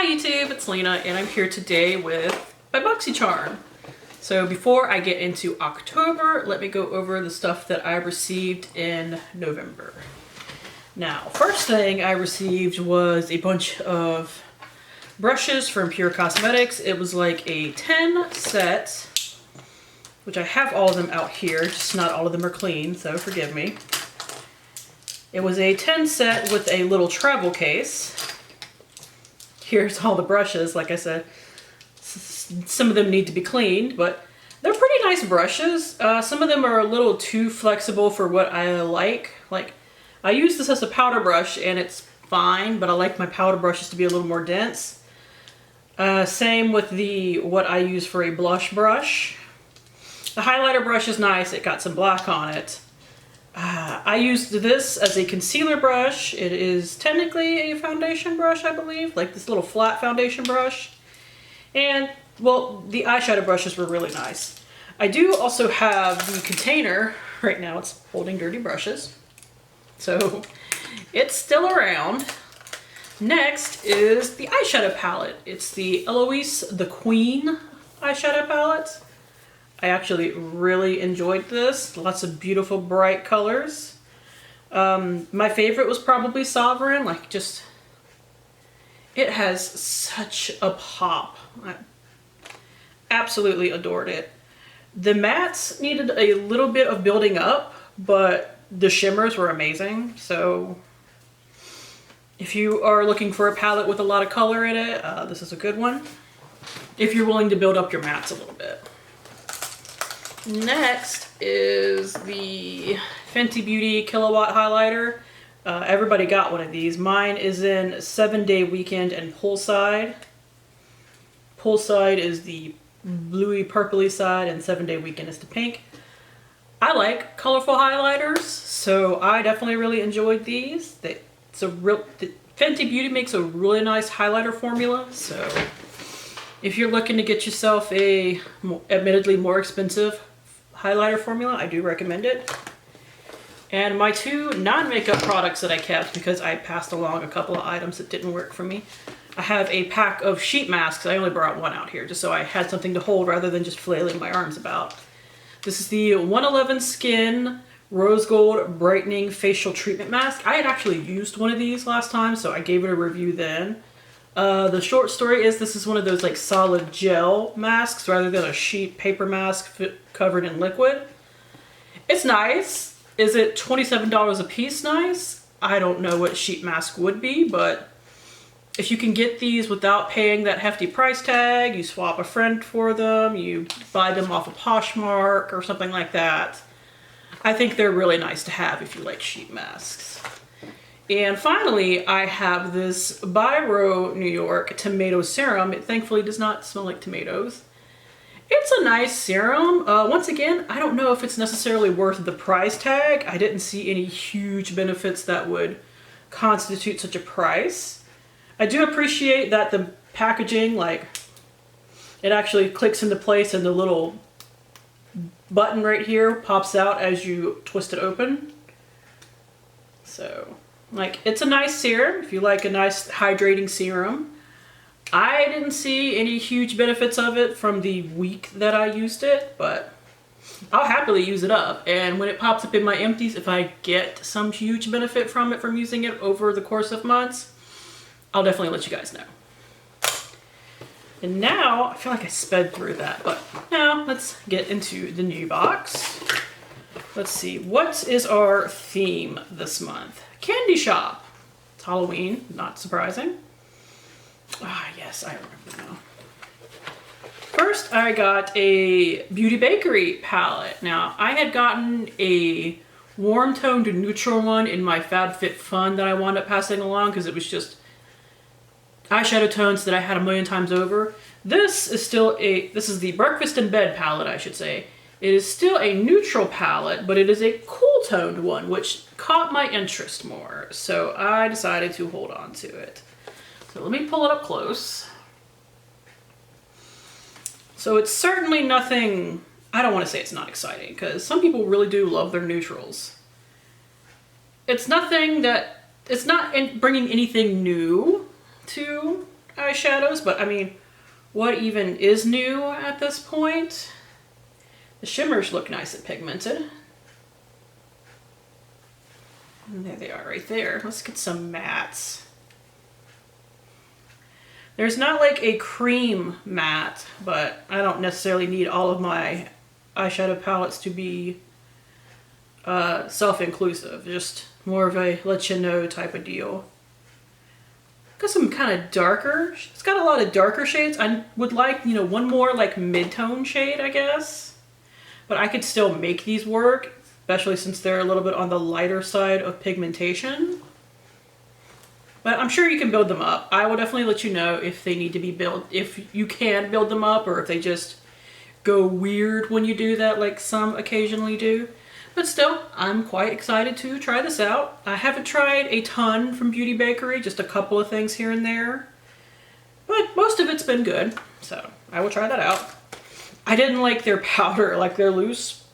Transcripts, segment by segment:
Hi YouTube, it's Lena and I'm here today with my Boxycharm. So before I get into October, let me go over the stuff that I received in November. Now, first thing I received was a bunch of brushes from Pure Cosmetics. It was like a 10 set, which I have all of them out here, just not all of them are clean, so forgive me. It was a 10 set with a little travel case. Here's all the brushes. Like I said, some of them need to be cleaned, but they're pretty nice brushes. Some of them are a little too flexible for what I like. Like, I use this as a powder brush and it's fine, but I like my powder brushes to be a little more dense. Same with what I use for a blush brush. The highlighter brush is nice. It got some black on it. I used this as a concealer brush. It is technically a foundation brush, I believe, like this little flat foundation brush. And, well, the eyeshadow brushes were really nice. I do also have the container. Right now it's holding dirty brushes, so it's still around. Next is the eyeshadow palette. It's the Eloise the Queen eyeshadow palette. I actually really enjoyed this. Lots of beautiful bright colors. My favorite was probably Sovereign. Like, just, it has such a pop. I absolutely adored it. The mattes needed a little bit of building up, but the shimmers were amazing. So if you are looking for a palette with a lot of color in it, this is a good one. If you're willing to build up your mattes a little bit. Next is the Fenty Beauty Kilowatt highlighter. Everybody got one of these. Mine is in 7-Day Weekend and Poolside. Poolside is the bluey purpley side and 7-Day Weekend is the pink. I like colorful highlighters, so I definitely really enjoyed these. Fenty Beauty makes a really nice highlighter formula, so if you're looking to get yourself a admittedly more expensive highlighter formula, I do recommend it. And my two non-makeup products that I kept because I passed along a couple of items that didn't work for me. I have a pack of sheet masks. I only brought one out here just so I had something to hold rather than just flailing my arms about. This is the 111 Skin Rose Gold Brightening Facial Treatment Mask. I had actually used one of these last time, so I gave it a review then. The short story is this is one of those like solid gel masks rather than a sheet paper mask covered in liquid. It's nice. Is it $27 a piece nice? I don't know what sheet mask would be, but if you can get these without paying that hefty price tag, you swap a friend for them, you buy them off of Poshmark or something like that, I think they're really nice to have if you like sheet masks. And finally, I have this Biro New York tomato serum. It thankfully does not smell like tomatoes. It's a nice serum. Once again, I don't know if it's necessarily worth the price tag. I didn't see any huge benefits that would constitute such a price. I do appreciate that the packaging, like, it actually clicks into place and the little button right here pops out as you twist it open. So, like, it's a nice serum if you like a nice hydrating serum. I didn't see any huge benefits of it from the week that I used it, but I'll happily use it up. And when it pops up in my empties, if I get some huge benefit from it from using it over the course of months, I'll definitely let you guys know. And now, I feel like I sped through that, but now let's get into the new box. Let's see, what is our theme this month? Candy shop. It's Halloween, not surprising. Ah, yes, I remember now. First, I got a Beauty Bakery palette. Now, I had gotten a warm toned neutral one in my FabFitFun that I wound up passing along because it was just eyeshadow tones that I had a million times over. This is the Breakfast in Bed palette, I should say. It is still a neutral palette, but it is a cool toned one, which caught my interest more. So I decided to hold on to it. So let me pull it up close. So it's certainly nothing, I don't want to say it's not exciting, because some people really do love their neutrals. It's not bringing anything new to eyeshadows, but I mean, what even is new at this point? The shimmers look nice and pigmented. And there they are right there. Let's get some mattes. There's not like a cream matte, but I don't necessarily need all of my eyeshadow palettes to be self-inclusive. Just more of a let you know type of deal. Got some kind of darker. It's got a lot of darker shades. I would like, you know, one more like mid-tone shade, I guess. But I could still make these work, especially since they're a little bit on the lighter side of pigmentation. But I'm sure you can build them up. I will definitely let you know if they need to be built, if you can build them up, or if they just go weird when you do that, like some occasionally do. But still, I'm quite excited to try this out. I haven't tried a ton from Beauty Bakery, just a couple of things here and there. But most of it's been good, so I will try that out. I didn't like their powder, like their loose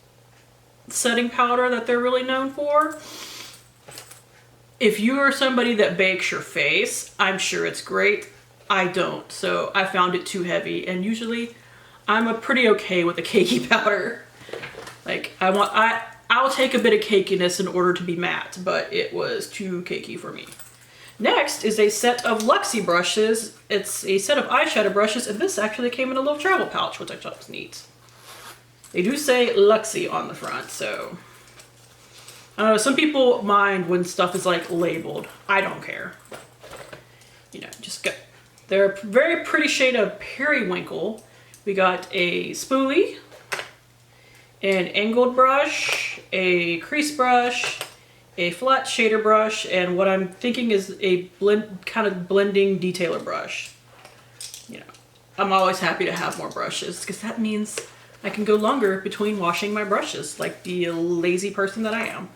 setting powder that they're really known for. If you are somebody that bakes your face, I'm sure it's great. I don't, so I found it too heavy, and usually I'm pretty okay with a cakey powder. Like, I'll take a bit of cakiness in order to be matte, but it was too cakey for me. Next is a set of Luxie brushes. It's a set of eyeshadow brushes, and this actually came in a little travel pouch, which I thought was neat. They do say Luxie on the front, so I don't know, some people mind when stuff is like labeled. I don't care. You know, just go. They're a very pretty shade of periwinkle. We got a spoolie, an angled brush, a crease brush, a flat shader brush, and what I'm thinking is a kind of blending detailer brush. You know, I'm always happy to have more brushes because that means I can go longer between washing my brushes, like the lazy person that I am.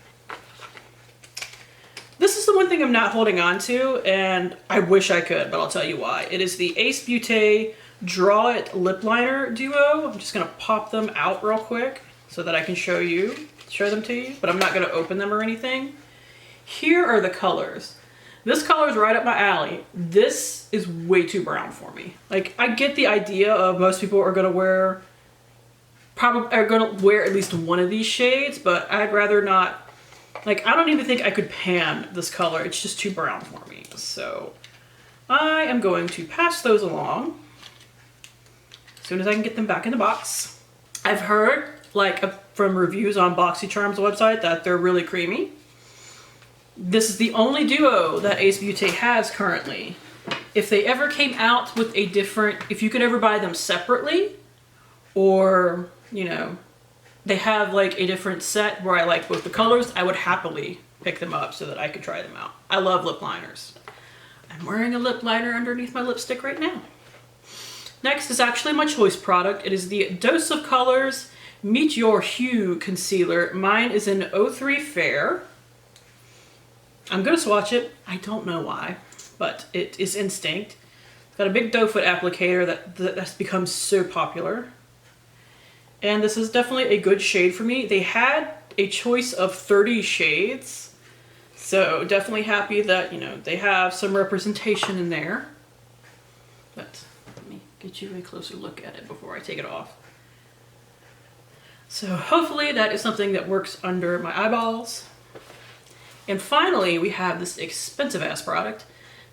This is the one thing I'm not holding on to, and I wish I could, but I'll tell you why. It is the Ace Beauté Draw It Lip Liner Duo. I'm just gonna pop them out real quick so that I can show them to you, but I'm not gonna open them or anything. Here are the colors. This color is right up my alley. This is way too brown for me. Like, I get the idea of most people are gonna wear, probably are gonna wear at least one of these shades, but I'd rather not. Like, I don't even think I could pan this color. It's just too brown for me. So I am going to pass those along as soon as I can get them back in the box. I've heard, like, from reviews on Boxycharm's website that they're really creamy. This is the only duo that Ace Beauté has currently. If they ever came out with a different, if you could ever buy them separately, or, you know, they have like a different set where I like both the colors, I would happily pick them up so that I could try them out. I love lip liners. I'm wearing a lip liner underneath my lipstick right now. Next is actually my choice product. It is the Dose of Colors Meet Your Hue Concealer. Mine is in 03 Fair. I'm gonna swatch it. I don't know why, but it is instinct. It's got a big doe foot applicator that's become so popular. And this is definitely a good shade for me. They had a choice of 30 shades, so definitely happy that, you know, they have some representation in there. But let me get you a closer look at it before I take it off. So hopefully that is something that works under my eyeballs. And finally, we have this expensive ass product,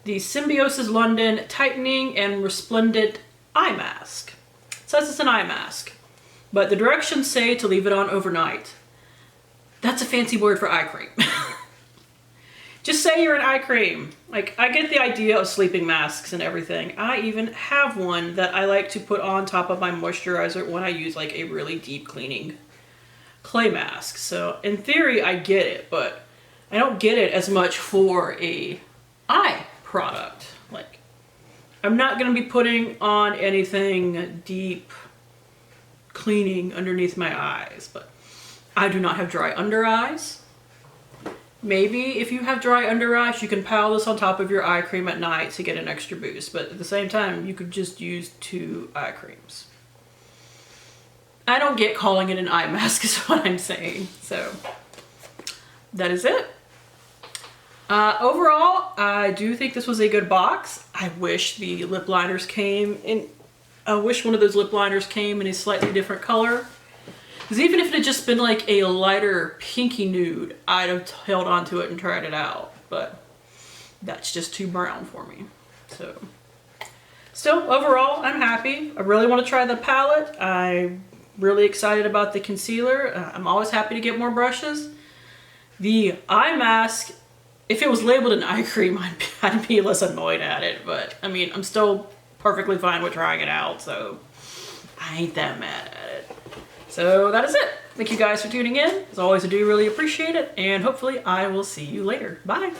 the Symbiosis London Tightening and Resplendent Eye Mask. It says it's an eye mask, but the directions say to leave it on overnight. That's a fancy word for eye cream. Just say you're an eye cream. Like, I get the idea of sleeping masks and everything. I even have one that I like to put on top of my moisturizer when I use like a really deep cleaning clay mask. So in theory, I get it, but I don't get it as much for a eye product. Like, I'm not gonna be putting on anything deep cleaning underneath my eyes, but I do not have dry under eyes. Maybe if you have dry under eyes, you can pile this on top of your eye cream at night to get an extra boost, but at the same time, you could just use 2 eye creams. I don't get calling it an eye mask is what I'm saying. So that is it. Overall, I do think this was a good box. I wish the lip liners came in, I wish one of those lip liners came in a slightly different color. Because even if it had just been like a lighter pinky nude, I'd have held on to it and tried it out. But that's just too brown for me. So, still, overall, I'm happy. I really want to try the palette. I'm really excited about the concealer. I'm always happy to get more brushes. The eye mask, if it was labeled an eye cream, I'd be less annoyed at it. But, I mean, I'm still perfectly fine with trying it out, so I ain't that mad at it. So that is it. Thank you guys for tuning in. As always, I do really appreciate it, and hopefully I will see you later. Bye.